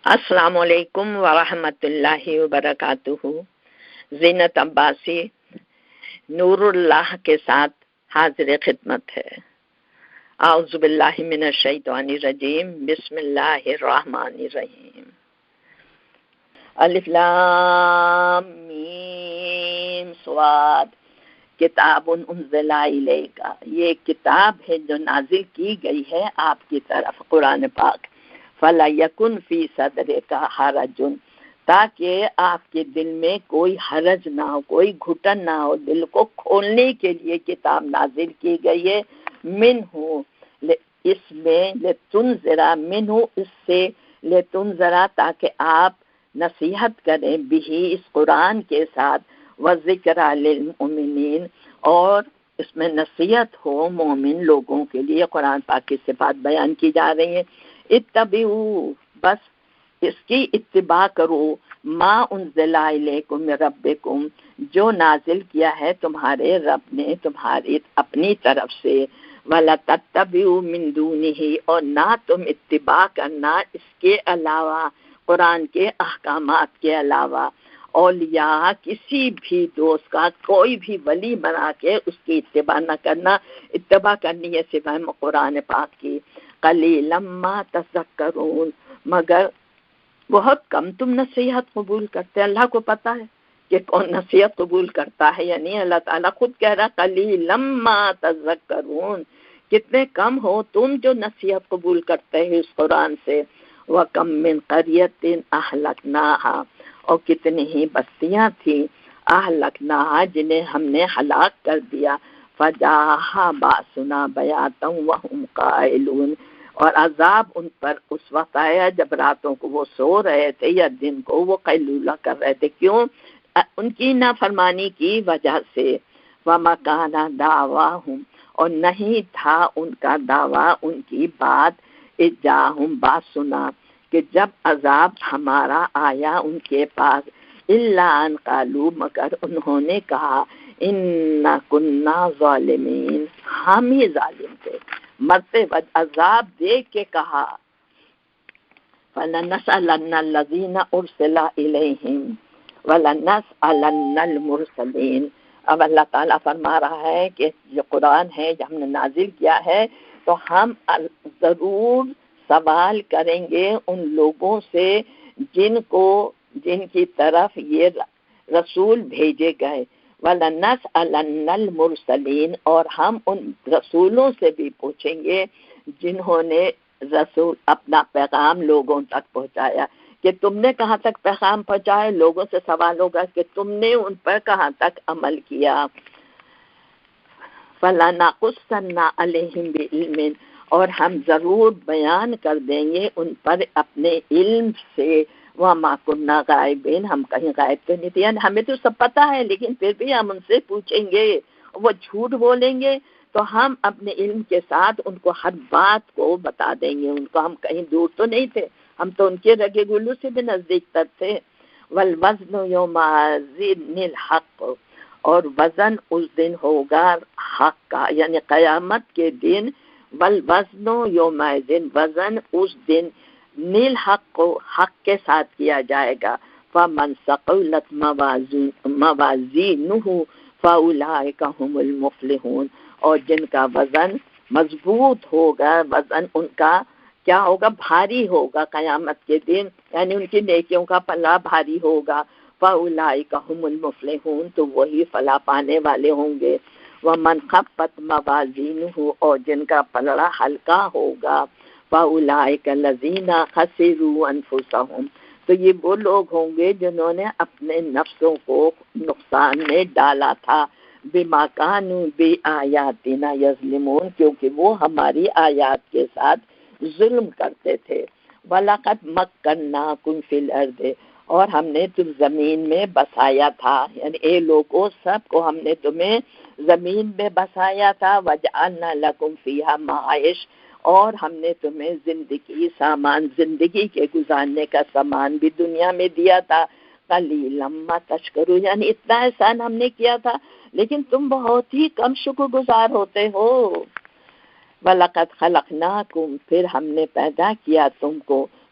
السلام علیکم ورحمۃ اللہ وبرکاتہ۔ زینت عباسی نور اللہ کے ساتھ حاضر خدمت ہے۔ اعوذ باللہ من الشیطان الرجیم، بسم اللہ الرحمن الرحیم۔ الف لام میم صاد، کتاب انزل الیک، یہ کتاب ہے جو نازل کی گئی ہے آپ کی طرف، قرآن پاک۔ فَلَا يَكُنْ فِي صَدْرِكَ حَرَجٌ، تاکہ آپ کے دل میں کوئی حرج نہ ہو، کوئی گھٹن نہ ہو۔ دل کو کھولنے کے لیے کتاب نازل کی گئی ہے۔ منہ، اس میں لتنذرا، منہ اس سے لتنذرا، تاکہ آپ نصیحت کریں، بھی اس قرآن کے ساتھ، وذکر للمؤمنین، اور اس میں نصیحت ہو مومن لوگوں کے لیے۔ قرآن پاک کی صفات بیان کی جا رہی ہیں۔ اتبعوا، بس اس کی اتباع کرو، ما انزل الیکم من ربکم، جو نازل کیا ہے تمہارے رب نے تمہاری اپنی طرف سے۔ ولا تتبعوا من دونہ، اور نہ تم اتباع کرنا اس کے علاوہ، قرآن کے احکامات کے علاوہ، اولیاء، کسی بھی دوست کا کوئی بھی ولی بنا کے اس کی اتباع نہ کرنا۔ اتباع کرنی ہے سوائے قرآن پاک کی۔ قلیلا ما تذکرون، مگر بہت کم تم نصیحت قبول کرتے۔ اللہ کو پتا ہے کہ کون نصیحت قبول کرتا ہے یا نہیں۔ اللہ تعالیٰ خود کہہ رہا قلیلا ما تذکرون، کتنے کم ہو تم جو نصیحت قبول کرتے ہیں اس قرآن سے۔ وَكَم مِّن قَرْيَةٍ أَهْلَكْنَاهَا، اور کتنی ہی بستیاں تھیں، أَهْلَكْنَاهَا، جنہیں ہم نے ہلاک کر دیا۔ فَجَاءَهَا بَأْسُنَا بَيَاتًا وَهُمْ قَائِلُونَ، اور عذاب ان پر اس وقت آیا جب راتوں کو وہ سو رہے تھے یا دن کو وہ قیلولہ کر رہے تھے۔ کیوں؟ ان کی نافرمانی کی وجہ سے۔ وَمَا كَانَ دَعْوَاهُمْ، اور نہیں تھا ان کا دعویٰ، ان کی بات، اذ جاءہم باسنا، کہ جب عذاب ہمارا آیا ان کے پاس، الا ان قالوا، مگر انہوں نے کہا، انا كنا ظالمین، ہم ہی ظالم تھے۔ مرتے وقت عذاب دیکھ کے کہا، فَلَنَسْأَلَنَّ الَّذِينَ أُرْسِلَ إِلَيْهِمْ وَلَنَسْأَلَنَّ الْمُرْسَلِينَ۔ اب اللہ تعالیٰ فرما رہا ہے کہ یہ قرآن ہے جو ہم نے نازل کیا ہے، تو ہم ضرور سوال کریں گے ان لوگوں سے جن کی طرف یہ رسول بھیجے گئے۔ وَلَنَسْأَلَنَّ الْمُرْسَلِينَ، اور ہم ان رسولوں سے بھی پوچھیں گے جنہوں نے رسول اپنا پیغام لوگوں تک پہنچایا، کہ تم نے کہاں تک پیغام پہنچایا۔ لوگوں سے سوال ہوگا کہ تم نے ان پر کہاں تک عمل کیا۔ فَلَنَقُصَّنَّ عَلَيْهِمْ بِعِلْمٍ، اور ہم ضرور بیان کر دیں گے ان پر اپنے علم سے۔ وَمَا كُنَّا غَائِبِينَ، ہم کہیں غائب تو نہیں تھے، یعنی ہمیں تو سب پتہ ہے لیکن پھر بھی ہم ان سے پوچھیں گے۔ وہ جھوٹ بولیں گے تو ہم اپنے علم کے ساتھ ان کو ہر بات کو بتا دیں گے۔ ان کو ہم کہیں دور تو نہیں تھے، ہم تو ان کے رگے گلو سے بھی نزدیک تر تھے۔ وَالْوَزْنُ يَوْمَئِذٍ الْحَقُّ، اور وزن اس دن ہوگا حق کا، یعنی قیامت کے دن۔ وَالْوَزْنُ يَوْمَئِذٍ، وزن اس دن، نیل حق کو حق کے ساتھ کیا جائے گا۔ فَمَنْ ثَقُلَتْ مَوَازِينُهُ فَأُولَئِكَ هُمُ الْمُفْلِحُونَ، اور جن کا وزن مضبوط ہوگا، وزن ان کا کیا ہوگا؟ بھاری ہوگا قیامت کے دن، یعنی ان کی نیکیوں کا پلہ بھاری ہوگا۔ فَأُولَئِكَ هُمُ الْمُفْلِحُونَ، تو وہی فلاح پانے والے ہوں گے۔ وَمَنْ خَفَّتْ مَوَازِينُهُ، اور جن کا پلڑا ہلکا ہوگا۔ فَأُولَئِكَ الَّذِينَ خَسِرُوا أَنفُسَهُمْ، تو یہ وہ لوگ ہوں گے جنہوں نے اپنے نفسوں کو نقصان میں ڈالا تھا۔ بِمَا كَانُوا بِآيَاتِنَا يَظْلِمُونَ، کیونکہ وہ ہماری آیات کے ساتھ ظلم کرتے تھے۔ وَلَقَدْ مَكَّنَّاكُمْ فِي الْأَرْضِ، اور ہم نے تم زمین میں بسایا تھا، یعنی اے لوگوں سب کو ہم نے تمہیں زمین میں بسایا تھا۔ وَجَعَلْنَا لَكُمْ فِيهَا مَعَائِشَ، اور ہم نے تمہیں زندگی سامان، زندگی کے گزارنے کا سامان بھی دنیا میں دیا تھا۔ قَلِيلًا مَا تَشْكُرُونَ، یعنی اتنا احسان ہم نے کیا تھا لیکن تم بہت ہی کم شکر گزار ہوتے ہو۔ وَلَقَدْ خَلَقْنَاكُمْ، پھر ہم نے پیدا کیا تم کو،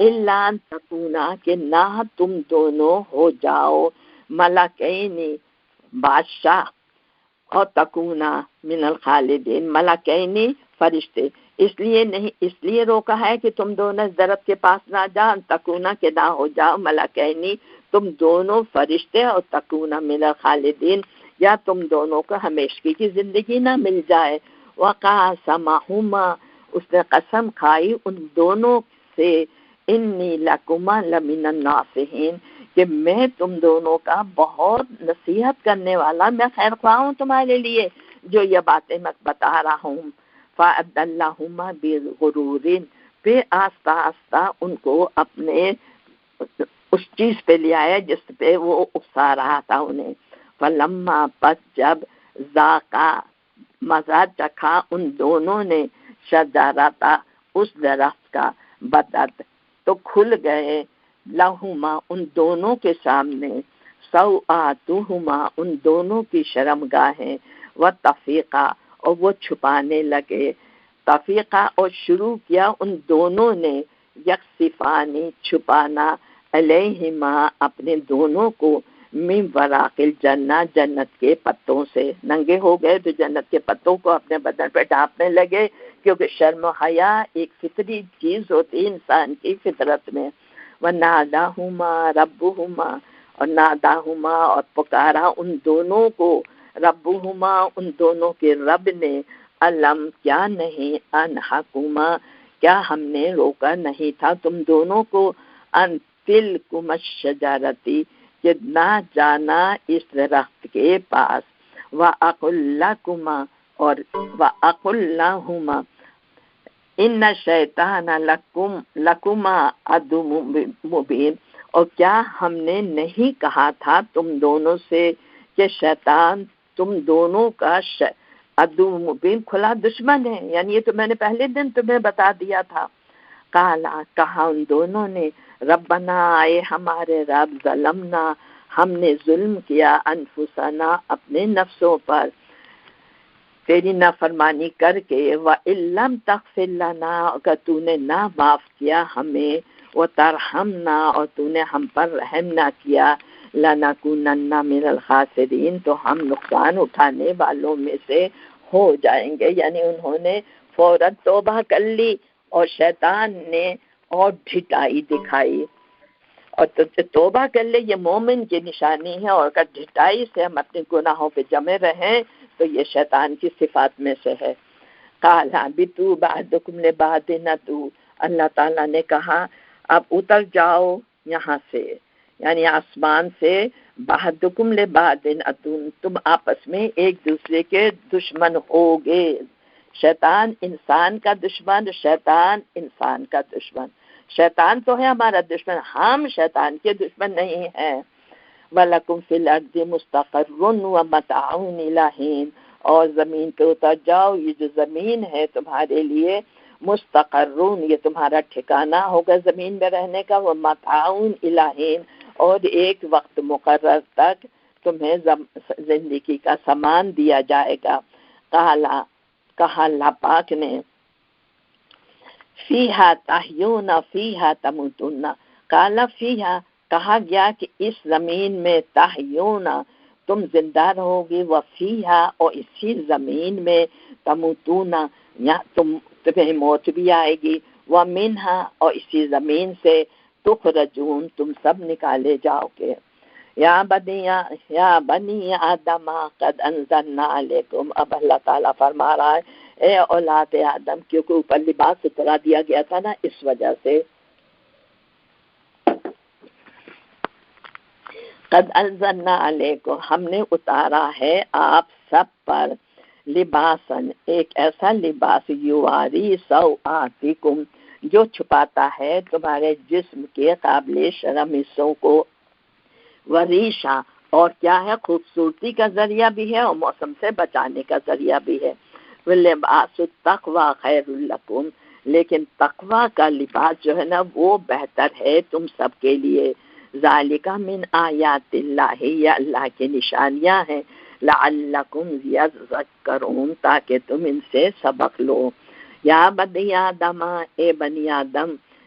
الا ان تکونا کہ نہ تم دونوں ہو جاؤ ملکینی بادشاہ اور تکونا من الخالدین ملکینی فرشتے، اس لیے نہیں، اس لیے روکا ہے کہ تم دونوں اس درخت کے پاس نہ جاؤ، تکونا کہ نہ ہو جاؤ ملکینی تم دونوں فرشتے، اور تکونا من الخالدین یا تم دونوں کو ہمیشگی کی زندگی نہ مل جائے۔ وقاسمہما اس نے قسم کھائی ان دونوں سے، انی لکما لمن الناصحین کہ میں تم دونوں کا بہت نصیحت کرنے والا، میں خیر خواہ ہوں تمہارے لیے جو یہ باتیں میں بتا رہا ہوں۔ فَأَدَلَّهُمَا بِغُرُورٍ پھر آہستہ آہستہ ان کو اپنے اس چیز پہ لے آیا جس پہ وہ اکسا رہا تھا انہیں۔ فَلَمَّا پس جب ذاقا مزہ چکھا ان دونوں نے شجرتا اس درخت کا، بدت تو کھل گئے، لہما ان دونوں کے سامنے، سوآتہما ان دونوں کی شرمگاہیں، وطفیقا اور وہ چھپانے لگے، تفیقہ اور شروع کیا ان دونوں نے، یکسفانی چھپانا، علیہما اپنے دونوں کو، من وراق الجنہ جنت کے پتوں سے، ننگے ہو گئے تو جنت کے پتوں کو اپنے بدن پہ ڈھانپنے لگے، کیونکہ شرم و حیا ایک فطری چیز ہوتی انسان کی فطرت میں۔ وَنَادَاهُمَا رَبُّهُمَا اور ناداہما اور پکارا ان دونوں کو، ربہما ان دونوں کے رب نے، علم کیا نہیں، انہاکما کیا ہم نے روکا نہیں تھا تم دونوں کو، ان تلکما الشجرتی کہ نہ جانا اس درخت کے پاس، وَأَقُلْ لَكُمَا اور وَأَقُلْ لَهُمَا ان شیطان لکما عدو مبین اور کیا ہم نے نہیں کہا تھا تم دونوں سے کہ شیطان تم دونوں کا عدو مبین کھلا دشمن ہے، یعنی یہ تو میں نے پہلے دن تمہیں بتا دیا تھا۔ کہا ان دونوں نے، ربنا اے ہمارے رب، ظلمنا ہم نے ظلم کیا، انفسنا اپنے نفسوں پر، تیری نافرمانی کر کے، وَإِن لَّمْ تَغْفِرْ لَنَا اگر تو نے نہ معاف کیا ہمیں، وَتَرْحَمْنَا اور تو نے ہم پر رحم نہ کیا، لَنَكُونَنَّ مِنَ الْخَاسِرِينَ تو ہم نقصان اٹھانے والوں میں سے ہو جائیں گے۔ یعنی انہوں نے فوراً توبہ کر لی اور شیطان نے اور ڈھٹائی دکھائی، اور توبہ کر لے یہ مومن کی نشانی ہے، اور اگر ڈھٹائی سے ہم اپنے گناہوں پہ جمے رہیں تو یہ شیطان کی صفات میں سے ہے۔ قَالَ اهْبِطُوا بَعْضُكُمْ لِبَعْضٍ عَدُوٌّ اللہ تعالیٰ نے کہا اب اتر جاؤ یہاں سے، یعنی آسمان سے، بَعْضُكُمْ لِبَعْضٍ عَدُوٌّ تم آپس میں ایک دوسرے کے دشمن ہوگے، شیطان انسان کا دشمن، شیطان انسان کا دشمن، شیطان تو ہے ہمارا دشمن، ہم شیطان کے دشمن نہیں ہیں۔ وَلَكُمْ فِي الْأَرْضِ مُسْتَقَرٌّ وَمَتَاعٌ إِلَىٰ حِینٍ اور زمین پہ اتر جاؤ، یہ جو زمین ہے تمہارے لیے، مستقرون یہ تمہارا ٹھکانہ ہوگا زمین میں رہنے کا، وَمَتَاعٌ إِلَىٰ حِین اور ایک وقت مقرر تک تمہیں زندگی کا سامان دیا جائے گا۔ کہا اللہ پاک نے، فیہا تحیون فیہا تموتون، قال فیہا کہا گیا کہ اس زمین میں تحیون تم زندہ رہو گے، وفیہا اور اسی زمین میں تموتون یہاں تمہیں موت بھی آئے گی، ومنہا اور اسی زمین سے تخرجون تم سب نکالے جاؤ گے۔ یا بنی آدم قد انزلنا علیکم اب اللہ تعالیٰ فرما رہا ہے اے اولاد آدم، کیونکہ اوپر لباس اترا دیا گیا تھا نا، اس وجہ سے قد انزلنا علیکم ہم نے اتارا ہے آپ سب پر، لباسن ایک ایسا لباس، یواری سوآتکم جو چھپاتا ہے تمہارے جسم کے قابل شرم حصوں کو، وریشا اور کیا ہے خوبصورتی کا ذریعہ بھی ہے اور موسم سے بچانے کا ذریعہ بھی ہے، لباس التقوی خیر لکم لیکن تقوی کا لباس جو ہے نا وہ بہتر ہے تم سب کے لیے، ذالک من آیات اللہ یہ اللہ کی نشانیاں ہیں، لعلکم یذکرون تاکہ تم ان سے سبق لو۔ یا بنی آدم اے بنی آدم،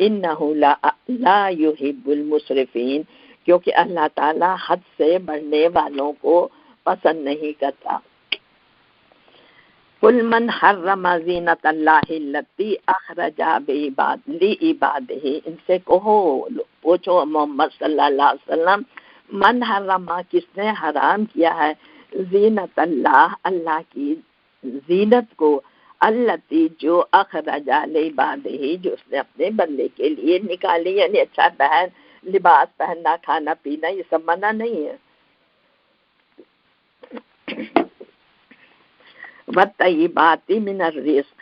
انہ لا یحب المسرفین، کیونکہ اللہ تعالیٰ حد سے بڑھنے والوں کو پسند نہیں کرتا۔ قل من حرم زینت اللہ التی اخرج لعبادہ، ان سے کہو، پوچھو محمد صلی اللہ علیہ وسلم، من حرم، کس نے حرام کیا ہے، زینت اللہ، اللہ کی زینت کو، التی، جو اخرج لعبادہ، جو اس نے اپنے بندے کے لیے نکالی، یعنی اچھا لباس پہننا، کھانا پینا، یہ سب منع نہیں ہے۔ وَالطَّیِّبَاتِ مِنَ الرِّزْقِ،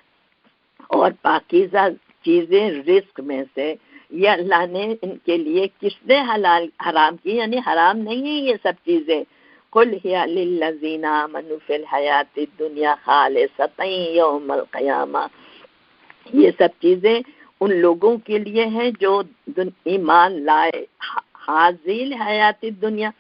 اور پاکیزہ چیزیں رزق میں سے، یہ اللہ نے ان کے لیے کس نے حرام کی، یعنی حرام نہیں ہے یہ سب چیزیں۔ قُلْ هِيَ لِلَّذِينَ آمَنُوا فِي الْحَيَاةِ الدُّنْيَا خَالِصَةً يَوْمَ الْقِيَامَةِ، یہ سب چیزیں ان لوگوں کے لیے ہیں جو ایمان لائے، حاضل حیات دنیا،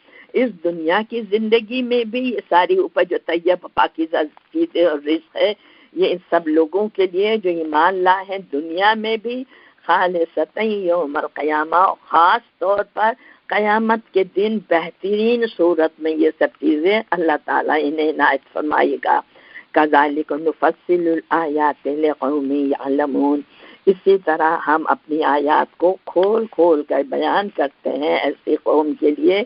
اس دنیا کی زندگی میں بھی یہ ساری اوپر جو طیب پاکیزہ چیزیں اور رزق ہے، یہ ان سب لوگوں کے لیے جو ایمان لائے ہیں دنیا میں بھی، خالصۃ یوم القیامہ، خاص طور پر قیامت کے دن بہترین صورت میں یہ سب چیزیں اللہ تعالیٰ انہیں عنایت فرمائے گا۔ کذالک نفصل الآیات لقوم یعلمون، اسی طرح ہم اپنی آیات کو کھول کھول کر بیان کرتے ہیں ایسی قوم کے لیے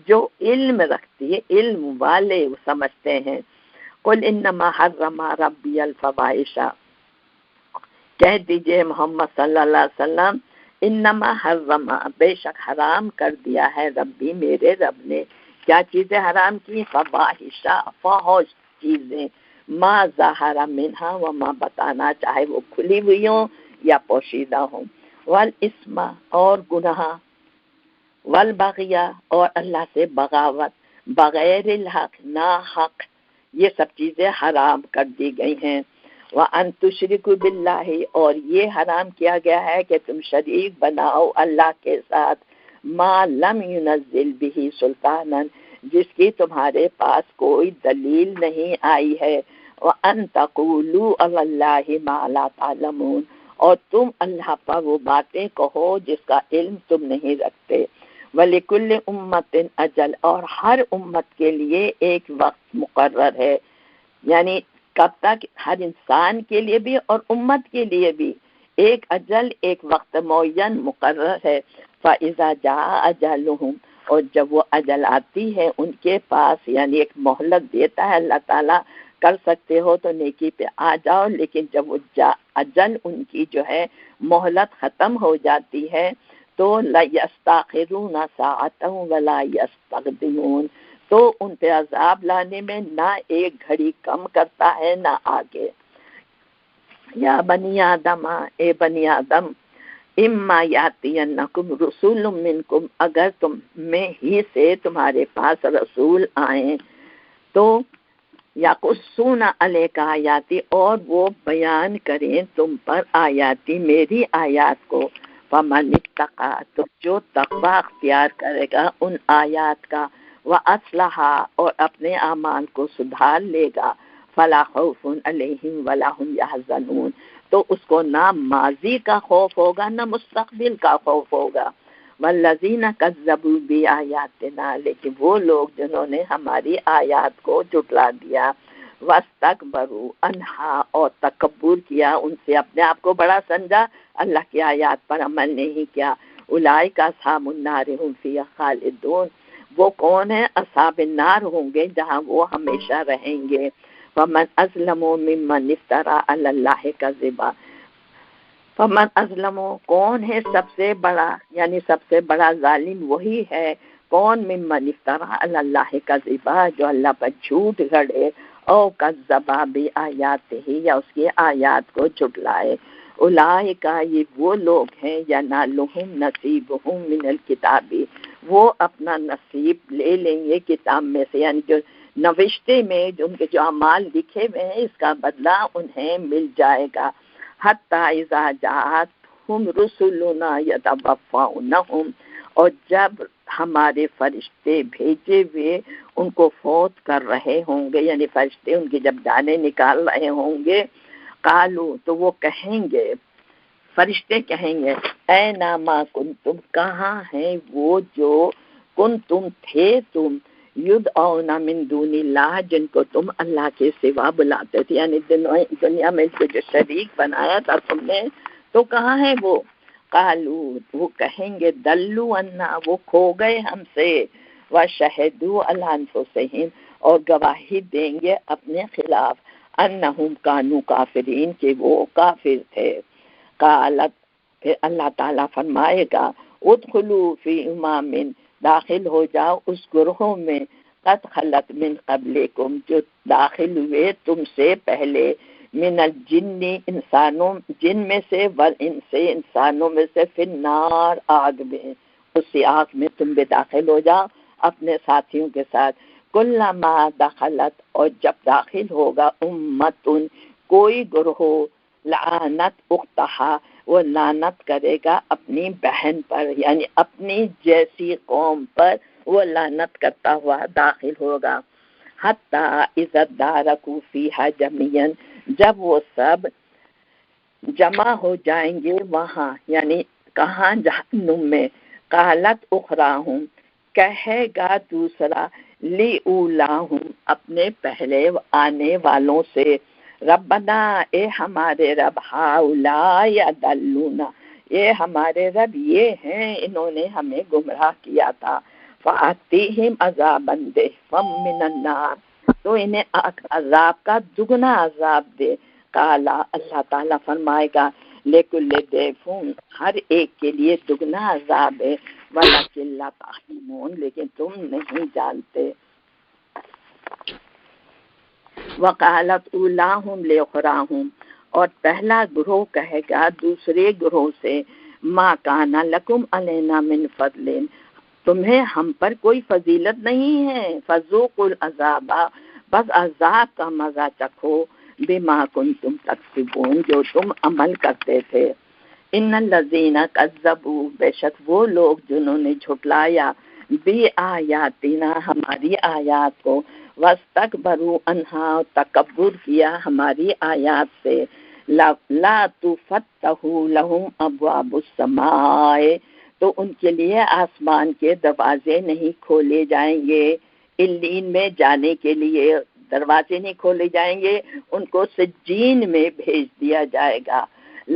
جو علم رکھتی ہے، علم والے سمجھتے ہیں۔ قل انما حرم ربی الفواحش، کہہ دیجئے محمد صلی اللہ علیہ وسلم، انما حرم، بے شک حرام کر دیا ہے، ربی، میرے رب نے، کیا چیزیں حرام کی، فواحش، فحش چیزیں، ما ظہر منہا وما بطانا، چاہے وہ کھلی ہوئی ہوں یا پوشیدہ ہوں، والاسم، اور گناہ، والبغی، اور اللہ سے بغاوت، بغیر الحق، نا حق، یہ سب چیزیں حرام کر دی گئی ہیں۔ وَأَن تُشْرِكُوا بِاللَّهِ، اور یہ حرام کیا گیا ہے کہ تم شریک بناؤ اللہ کے ساتھ، ما لم ينزل به سلطانا، جس کی تمہارے پاس کوئی دلیل نہیں آئی ہے، وَأَن تَقُولُوا عَلَى اللَّهِ مَا لَا تَعْلَمُونَ، اور تم اللہ پر وہ باتیں کہو جس کا علم تم نہیں رکھتے۔ وَلِكُلِّ أُمَّةٍ أَجَلٌ، اور ہر امت کے لیے ایک وقت مقرر ہے، یعنی کب تک، ہر انسان کے لیے بھی اور امت کے لیے بھی ایک اجل، ایک وقت معین مقرر ہے۔ فَإِذَا جَاءَ أَجَلُهُمْ، اور جب وہ اجل آتی ہے ان کے پاس، یعنی ایک مہلت دیتا ہے اللہ تعالیٰ، کر سکتے ہو تو نیکی پہ آ جاؤ، لیکن جب وہ اجل ان کی جو ہے مہلت ختم ہو جاتی ہے تو لا یستاخرون ساعۃ ولا یستقدمون، تو ان پہ عذاب لانے میں نہ ایک گھڑی کم کرتا ہے نہ آگے۔ یا بنی آدم، اے بنی آدم، اما یاتینکم رسول منکم، اگر تم میں ہی سے تمہارے پاس رسول آئیں تو یقصون علیک آیاتی، اور وہ بیان کریں تم پر آیاتی، میری آیات کو، فمن اتقی، تو جو تقوی اختیار کرے گا ان آیات کا، وَأَصْلَحَ، اور اپنے اعمال کو سدھار لے گا، فَلَا خَوْفٌ عَلَيْهِمْ وَلَا هُمْ يَحْزَنُونَ، تو اس کو نہ ماضی کا خوف ہوگا نہ مستقبل کا خوف ہوگا۔ وَالَّذِينَ كَذَّبُوا بِآيَاتِنَا، لیکن وہ لوگ جنہوں نے ہماری آیات کو جھٹلا دیا، وَاسْتَكْبَرُوا عَنْهَا، اور تکبر کیا ان سے، اپنے آپ کو بڑا سمجھا، اللہ کی آیات پر عمل نہیں کیا، اولئک اصحاب النار هم فیہا خالدون، وہ کون ہیں، اصحاب النار ہوں گے جہاں وہ ہمیشہ رہیں گے۔ فمن ازلم ممن افترى علی اللہ کذبا، فمن ازلم، کون ہے سب سے بڑا، یعنی سب سے بڑا ظالم وہی ہے، کون، ممن افترى علی اللہ کذبا، جو اللہ پر جھوٹ گھڑے، او کذبا بآیاتہ، یا اس کی آیات کو جھٹلائے۔ اولئک، یہ وہ لوگ ہیں، ینالہم نصیبہم من الکتاب، وہ اپنا نصیب لے لیں گے کتاب میں سے، یعنی جو نوشتے میں جو ان کے جو اعمال لکھے ہوئے ہیں اس کا بدلہ انہیں مل جائے گا۔ حتی اذا جاءتہم رسلنا یتوفونہم، اور جب ہمارے فرشتے بھیجے ہوئے ان کو فوت کر رہے ہوں گے، یعنی فرشتے ان کی جب جانیں نکال رہے ہوں گے، قالوا، تو وہ کہیں گے، فرشتے کہیں گے اے ناما کن تم، کہاں ہیں وہ جو کن تم تھے تم یدعون من دون اللہ، جن کو تم اللہ کے سوا بلاتے تھے، یعنی دنیا میں جو شریک بنایا تھا تم نے، تو کہاں ہے وہ؟ قالو، وہ کہیں گے دلو انا، وہ کھو گئے ہم سے، وشہدوا علی انفسہم، اور گواہی دیں گے اپنے خلاف، انہم کانوا کافرین، کہ وہ کافر تھے۔ قالت، پھر اللہ تعالیٰ فرمائے گا ادخلوا فی امم، داخل ہو جاؤ اس گروہوں میں، قد خلت من قبلکم، جو داخل ہوئے تم سے پہلے، من الجن، انسانوں، جن میں سے، والانس، انسانوں میں سے، فی النار، آگ میں، اسی آگ میں تم بھی داخل ہو جاؤ اپنے ساتھیوں کے ساتھ۔ کلما دخلت، اور جب داخل ہوگا، امتن، کوئی گروہ، لعنت اختہا، وہ لعنت کرے گا اپنی بہن پر، یعنی اپنی جیسی قوم پر وہ لعنت کرتا ہوا داخل ہوگا۔ حتی اذا ادارکوا فیہا جميعا، جب وہ سب جمع ہو جائیں گے وہاں، یعنی کہاں؟ جہنم میں۔ قالت اخراہم، کہے گا دوسرا، لِأُولاہم، اپنے پہلے آنے والوں سے، ربنا، اے ہمارے رب، ہؤلاء یضلونا، یہ ہمارے رب یہ ہیں، انہوں نے ہمیں گمراہ کیا تھا، فآتیہم عذابا ضعفا من النار، تو انہیں عذاب کا دگنا عذاب دے۔ قالا، اللہ تعالیٰ فرمائے گا، لِكُلِّ ضِعْفٍ، ہر ایک کے لیے دگنا عذاب ہے، وَلَكِنْ لَا تَعْلَمُونَ، لیکن تم نہیں جانتے۔ وقالت اولاہم لأخراہم، اور پہلا گروہ کہے گا دوسرے گروہ سے، ما کان لکم علینا من فضل، تمہیں ہم پر کوئی فضیلت نہیں ہے، فذوقوا العذاب، بس عذاب کا مزہ چکھو، بما کنتم تکسبون، جو تم عمل کرتے تھے۔ ان الذین کذبوا، بے شک وہ لوگ جنہوں نے جھٹلایا، بی آیاتنا، ہماری آیات کو، واستکبروا عنہا، تکبر کیا ہماری آیات سے، لا تفتح لہم ابواب السماء، تو ان کے لیے آسمان کے دروازے نہیں کھولے جائیں گے، علین میں جانے کے لیے دروازے نہیں کھولے جائیں گے، ان کو سجین میں بھیج دیا جائے گا۔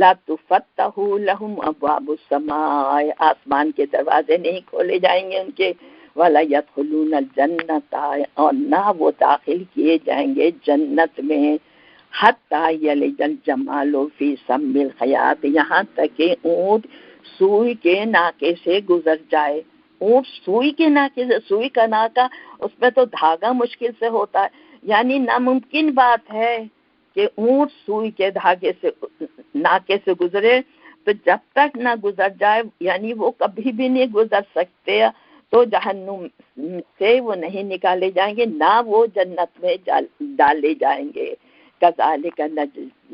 لا تفتح لہم ابواب السماء، آسمان کے دروازے نہیں کھولے جائیں گے ان کے، ولا يدخلون الجنت، اور نہ وہ داخل کیے جائیں گے جنت میں، حتی یلج الجمال فی سم الخیاط، یہاں تک کہ اونٹ سوئی کے ناکے سے گزر جائے۔ اونٹ سوئی کے ناکے سے، سوئی کا ناکا، اس میں تو دھاگا مشکل سے ہوتا ہے، یعنی ناممکن بات ہے کہ اونٹ سوئی کے دھاگے سے، ناکے سے گزرے، تو جب تک نہ گزر جائے، یعنی وہ کبھی بھی نہیں گزر سکتے، تو جہنم سے وہ نہیں نکالے جائیں گے، نہ وہ جنت میں ڈالے جائیں گے۔ کذالک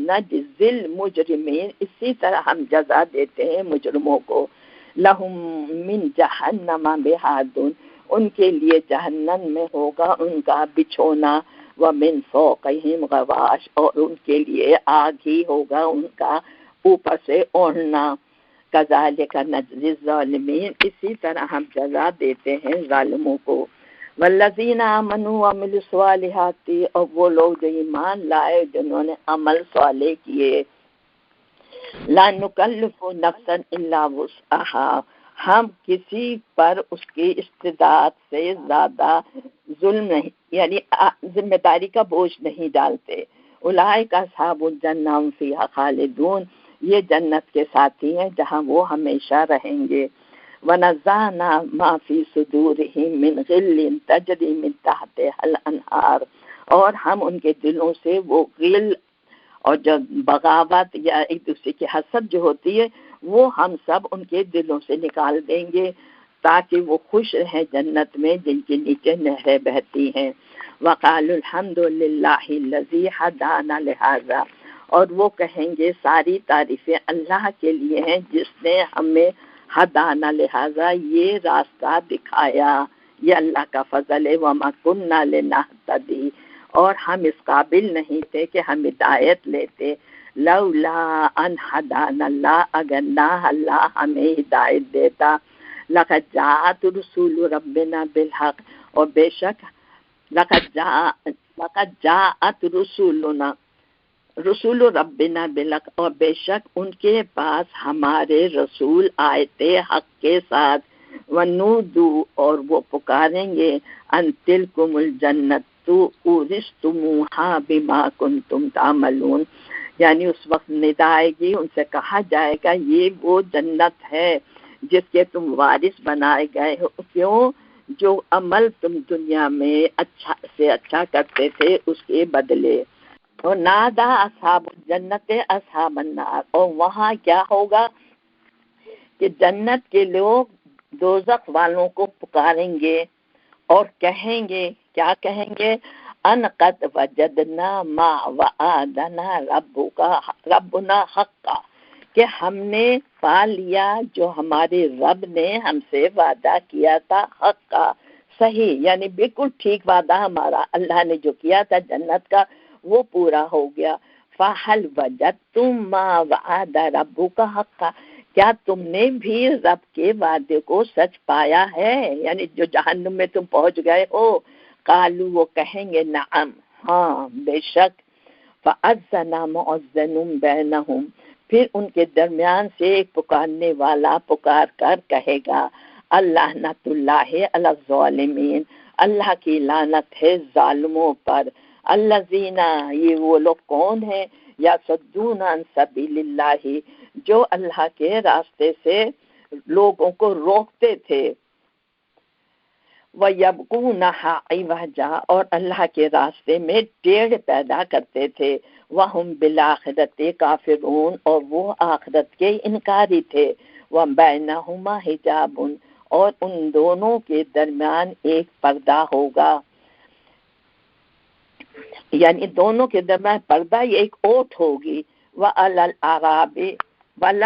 نجزی المجرمین، اسی طرح ہم جزا دیتے ہیں مجرموں کو۔ لہم من جہنم مہاد، ان کے لیے جہنم میں ہوگا ان کا بچھونا، ومن فوقہم غواش، اور ان کے لیے آگ ہی ہوگا ان کا اوپر سے اوڑھنا۔ کذالک نجزی الظالمین، اسی طرح ہم جزا دیتے ہیں ظالموں کو۔ والذین آمنوا وعملوا الصالحات، اور وہ لوگ جو ایمان لائے، جنہوں نے عمل صالح کیے، لا نکلف نفسا الا وسعها، ہم کسی پر اس کی استطاعت سے زیادہ ظلم نہیں، یعنی ذمہ داری کا بوجھ نہیں ڈالتے۔ اولئک اصحاب الجنہ هم فیہا خالدون، یہ جنت کے ساتھی ہیں جہاں وہ ہمیشہ رہیں گے۔ وَنَزَعْنَا مَا فِي صُدُورِهِم مِّن غِلٍّ تَجْرِي مِن تَحْتِهَا الْأَنْهَارُ، اور ہم ان کے دلوں سے وہ غل اور جو بغاوت یا ایک دوسرے کی حسد جو ہوتی ہے، وہ ہم سب ان کے دلوں سے نکال دیں گے، تاکہ وہ خوش رہیں جنت میں جن کے نیچے نہریں بہتی ہیں۔ وَقَالُوا الْحَمْدُ لِلَّهِ الَّذِي هَدَانَا لِهَٰذَا، اور وہ کہیں گے ساری تعریفیں اللہ کے لیے ہیں جس نے ہمیں ہدانا لہذا یہ راستہ دکھایا، یہ اللہ کا فضل ہے۔ وَمَا كُنَّا لِنَهْتَدِيَ، اور ہم اس قابل نہیں تھے کہ ہم ہدایت لیتے، لولا ان ہدانا اللہ، اگر نہ اللہ ہمیں ہدایت دیتا، لقد جاءت رسول ربنا بالحق، اور بے شک لقد جاءت رسول ربنا بالحق، اور بے شک ان کے پاس ہمارے رسول آئے تھے حق کے ساتھ، ونودو، اور وہ پکاریں گے، ان تلکم الجنت اورثتموها بما کنتم تعملون، یعنی اس وقت ندا آئے گی، ان سے کہا جائے گا یہ وہ جنت ہے جس کے تم وارث بنائے گئے ہو، کیوں؟ جو عمل تم دنیا میں اچھا سے اچھا کرتے تھے اس کے بدلے۔ اور نادا اصحاب جنت اصحاب النار، اور وہاں کیا ہوگا کہ جنت کے لوگ دوزخ والوں کو پکاریں گے اور کہیں گے، کیا کہیں گے؟ ان قد وجدنا ما وعدنا ربنا حقا، کہ ہم نے پا لیا جو ہمارے رب نے ہم سے وعدہ کیا تھا، حق کا، صحیح، یعنی بالکل ٹھیک وعدہ ہمارا، اللہ نے جو کیا تھا جنت کا وہ پورا ہو گیا۔ فَهَلْ وَجَدْتُمْ مَا وَعَدَ رَبُّكَ حَقًّا، کیا تم نے بھی رب کے وعدے کو سچ پایا ہے، یعنی جو جہنم میں تم پہنچ گئے ہو؟ قالوا، وہ کہیں گے نعم، ہاں بے شک۔ فَأَذَّنَ مُؤَذِّنٌ بَيْنَهُمْ، پھر ان کے درمیان سے ایک پکارنے والا پکار کر کہے گا، اللعنۃ اللہ علی الظالمین، اللہ کی لعنت ہے ظالموں پر، الذین، یہ وہ لوگ کون ہیں، یصدون عن سبیل اللہ، جو اللہ کے راستے سے لوگوں کو روکتے تھے، وَيَبْغُونَهَا عِوَجًا، اور اللہ کے راستے میں ٹیڑھ پیدا کرتے تھے، وَهُمْ بِالْآخِرَةِ کافرون، اور وہ آخرت کے انکاری تھے، وَبَيْنَهُمَا حِجَابٌ، اور ان دونوں کے درمیان ایک پردہ ہوگا، یعنی دونوں کے درمیان پردہ، یہ ایک اوٹ ہوگی، وَعَلَى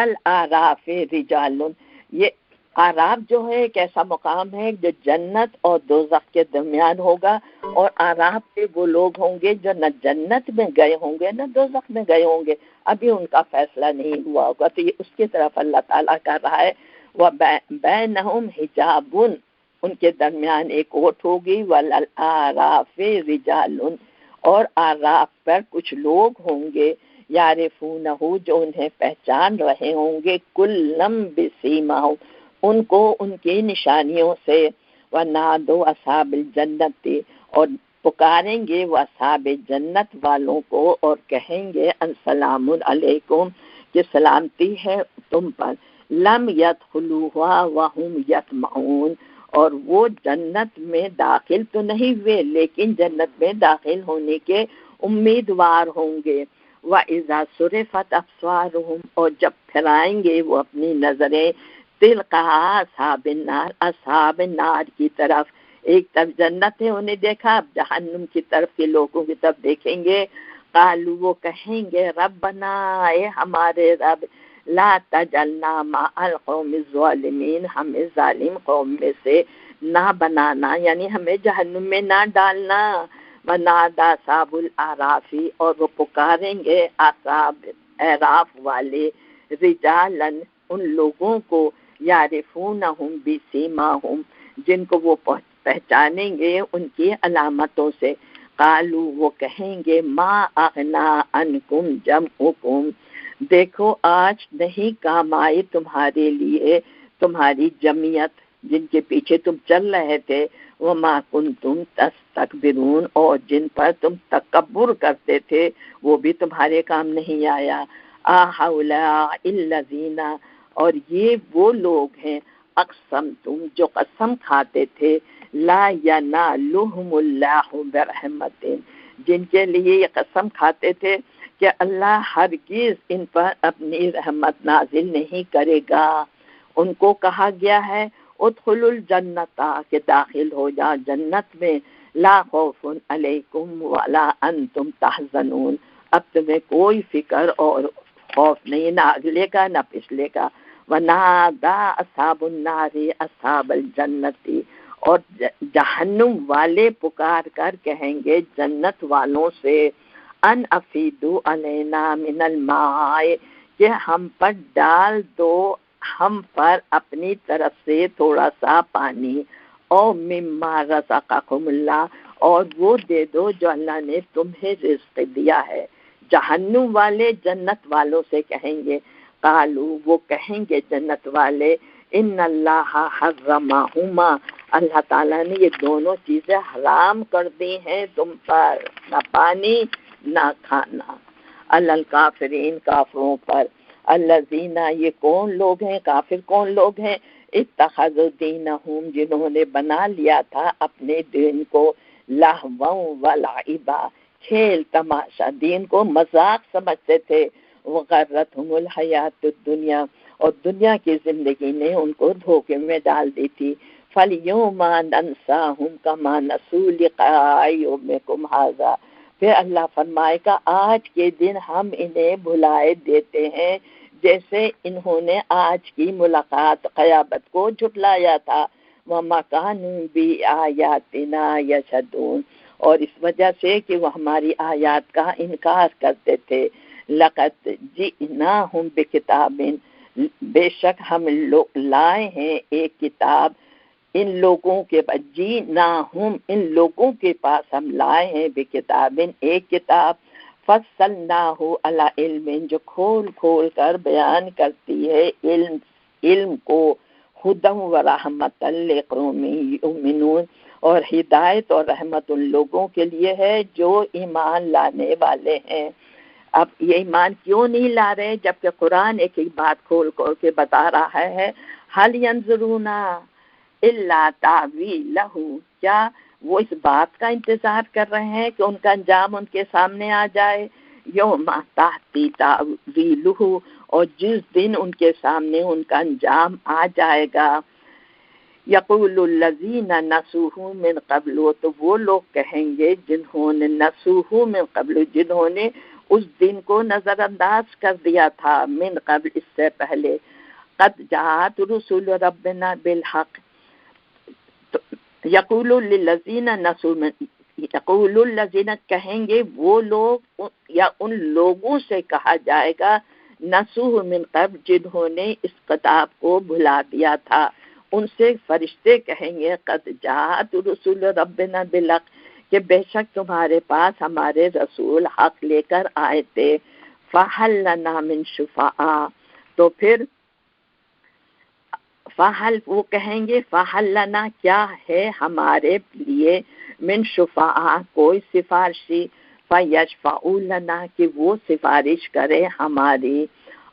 الْأَعْرَافِ رِجَالٌ، یہ آراف جو ہے ایک ایسا مقام ہے جو جنت اور دوزخ کے درمیان ہوگا، اور آراف پہ وہ لوگ ہوں گے جو نہ جنت میں گئے ہوں گے نہ دوزخ میں گئے ہوں گے، ابھی ان کا فیصلہ نہیں ہوا ہوگا، تو یہ اس کی طرف اللہ تعالیٰ کر رہا ہے، وَبَيْنَهُمْ حِجَابٌ، ان کے درمیان ایک اوٹ ہوگی، وَعَلَى رِجَالٌ، اور آراف پر کچھ لوگ ہوں گے، یعرفونہ، جو انہیں پہچان رہے ہوں گے، کلم بسیماہم، ان کو ان کی نشانیوں سے، وَنَادُوا أَصْحَابَ الْجَنَّةِ، اور پکاریں گے وہ اصحاب جنت والوں کو اور کہیں گے السلام علیکم، کہ سلامتی ہے تم پر، لم يدخلوها وهم يطمعون، اور وہ جنت میں داخل تو نہیں ہوئے لیکن جنت میں داخل ہونے کے امیدوار ہوں گے، وَإِذَا صُرِفَتْ أَبْصَارُهُمْ، اور جب پھرائیں گے وہ اپنی نظریں، تلقاء اصحاب النار، اصحاب النار کی طرف، ایک طرف جنت ہے انہیں دیکھا، اب جہنم کی طرف کے لوگوں کی طرف دیکھیں گے، قالوا، وہ کہیں گے ربنا، اے ہمارے رب، لا تجعلنا مع القوم الظالمین، ہمیں ظالم قوم میں سے نہ بنانا، یعنی ہمیں جہنم میں نہ ڈالنا، ونادى اصحاب الاعراف، اور وہ پکاریں گے اصحاب اعراف والے، رجالن، ان لوگوں کو، یعرفونہم بسیماہم، جن کو وہ پہچانیں گے ان کی علامتوں سے، قالوا، وہ کہیں گے ما اغنا عنکم جمعکم، دیکھو آج نہیں کام آئی تمہارے لیے تمہاری جمعیت جن کے پیچھے تم چل رہے تھے، وما کنتم تستکبرون، اور جن پر تم تکبر کرتے تھے وہ بھی تمہارے کام نہیں آیا، اہؤلاء الذین، اور یہ وہ لوگ ہیں، اقسمتم، جو قسم کھاتے تھے، لا ینالہم اللہ برحمت، جن کے لیے یہ قسم کھاتے تھے کہ اللہ ہرگز ان پر اپنی رحمت نازل نہیں کرے گا، ان کو کہا گیا ہے ادخلوا الجنت، کہ داخل ہو جا جنت میں، لا خوف علیکم ولا انتم تحزنون، اب تمہیں کوئی فکر اور خوف نہیں، نہ اگلے کا نہ پچھلے کا، ونادى اصحاب النار اصحاب الجنت، اور جہنم والے پکار کر کہیں گے جنت والوں سے، ان افیدو علینا من الماء، کہ ہم پر ڈال دو ہم پر اپنی طرف سے تھوڑا سا پانی، او مما رزقکم اللہ، اور وہ دے دو جو اللہ نے تمہیں رزق دیا ہے۔ جہنم والے جنت والوں سے کہیں گے، قالو وہ کہیں گے جنت والے، ان اللہ حرمہما، اللہ تعالیٰ نے یہ دونوں چیزیں حرام کر دی ہیں تم پر، نہ پانی نہ کھانا، علی الکافرین کافروں پر، الذین یہ کون لوگ ہیں، کافر کون لوگ ہیں، اتخذوا دینہم جنہوں نے بنا لیا تھا اپنے دین کو لہوا ولعبا، کھیل تماشا، دین کو مذاق سمجھتے تھے، وغرتہم الحیات الدنیا، اور دنیا کی زندگی نے ان کو دھوکے میں ڈال دی تھی، فَالْيَوْمَ نَنْسَاهُمْ كَمَا نَسُوا لِقَاءَ يَوْمِكُمْ هَذَا، پھر اللہ فرمائے گا آج کے دن ہم انہیں بھلائے دیتے ہیں جیسے انہوں نے آج کی ملاقات قیامت کو جھٹلایا تھا، وَمَا كَانُوا بِآيَاتِنَا يَجْحَدُونَ، اور اس وجہ سے کہ وہ ہماری آیات کا انکار کرتے تھے، لَقَدْ جِئْنَاهُمْ بِكِتَابٍ، بے شک ہم لوگ لائے ہیں ایک کتاب، ان لوگوں کے پاس جِئْنَاهُمْ، ان لوگوں کے پاس ہم لائے ہیں بِكِتَابٍ ایک کتاب، فَصَّلْنَاهُ عَلَى عِلْمٍ جو کھول کھول کر بیان کرتی ہے علم کو، ہدی ورحمۃ لقوم یؤمنون، اور ہدایت اور رحمت ان لوگوں کے لیے ہے جو ایمان لانے والے ہیں۔ اب یہ ایمان کیوں نہیں لا رہے جبکہ قرآن ایک ایک بات کھول کھول کے بتا رہا ہے، هل ينظرون الا تاویلہ، کیا وہ اس بات کا انتظار کر رہے ہیں کہ ان کا انجام ان کے سامنے آ جائے، یوم تأتی تاویلہ، اور جس دن ان کے سامنے ان کا انجام آ جائے گا، یقول الذین نسوہ من قبل، تو وہ لوگ کہیں گے جنہوں نے نسوہ من قبل، جنہوں نے اس دن کو نظر انداز کر دیا تھا، من قبل اس سے پہلے، قد جاءت رسول ربنا بالحق، یقول للذین نسوا، یقول الذین کہیں گے وہ لوگ یا ان لوگوں سے کہا جائے گا، نسوہ من قبل جنہوں نے اس کتاب کو بھلا دیا تھا، ان سے فرشتے کہیں گے قد جاءت رسول ربنا بالحق، کہ بے شک تمہارے پاس ہمارے رسول حق لے کر آئے تھے، فہل لنا من شفعاء، تو پھر فہل وہ کہیں گے فہل لنا کیا ہے ہمارے لیے، من شفعاء کوئی سفارشی، فیشفعوا لنا کہ وہ سفارش کرے ہماری،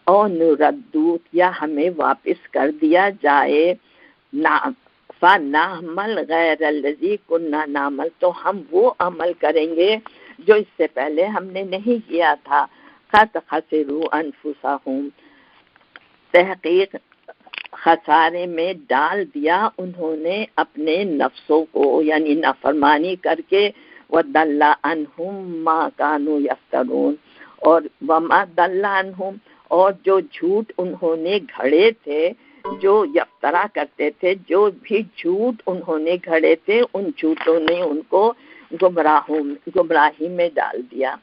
او نردو یا ہمیں واپس کر دیا جائے، فَنَعْمَلْ غَيْرَ الَّذِي كُنَّا نَعْمَلْ، تو ہم وہ عمل کریں گے جو اس سے پہلے ہم نے نہیں کیا تھا، قَدْ خَسِرُوا أَنفُسَهُمْ، تحقیق خسارے میں ڈال دیا انہوں نے اپنے نفسوں کو، یعنی نافرمانی کر کے، وَضَلَّ عَنْهُمْ مَا كَانُوا يَفْتَرُونَ، اور وَمَا ضَلَّ عَنْهُمْ، اور جو جھوٹ انہوں نے گھڑے تھے، جو یفترا کرتے تھے، جو بھی جھوٹ انہوں نے گھڑے تھے، ان جھوٹوں نے ان کو گمراہی میں ڈال دیا۔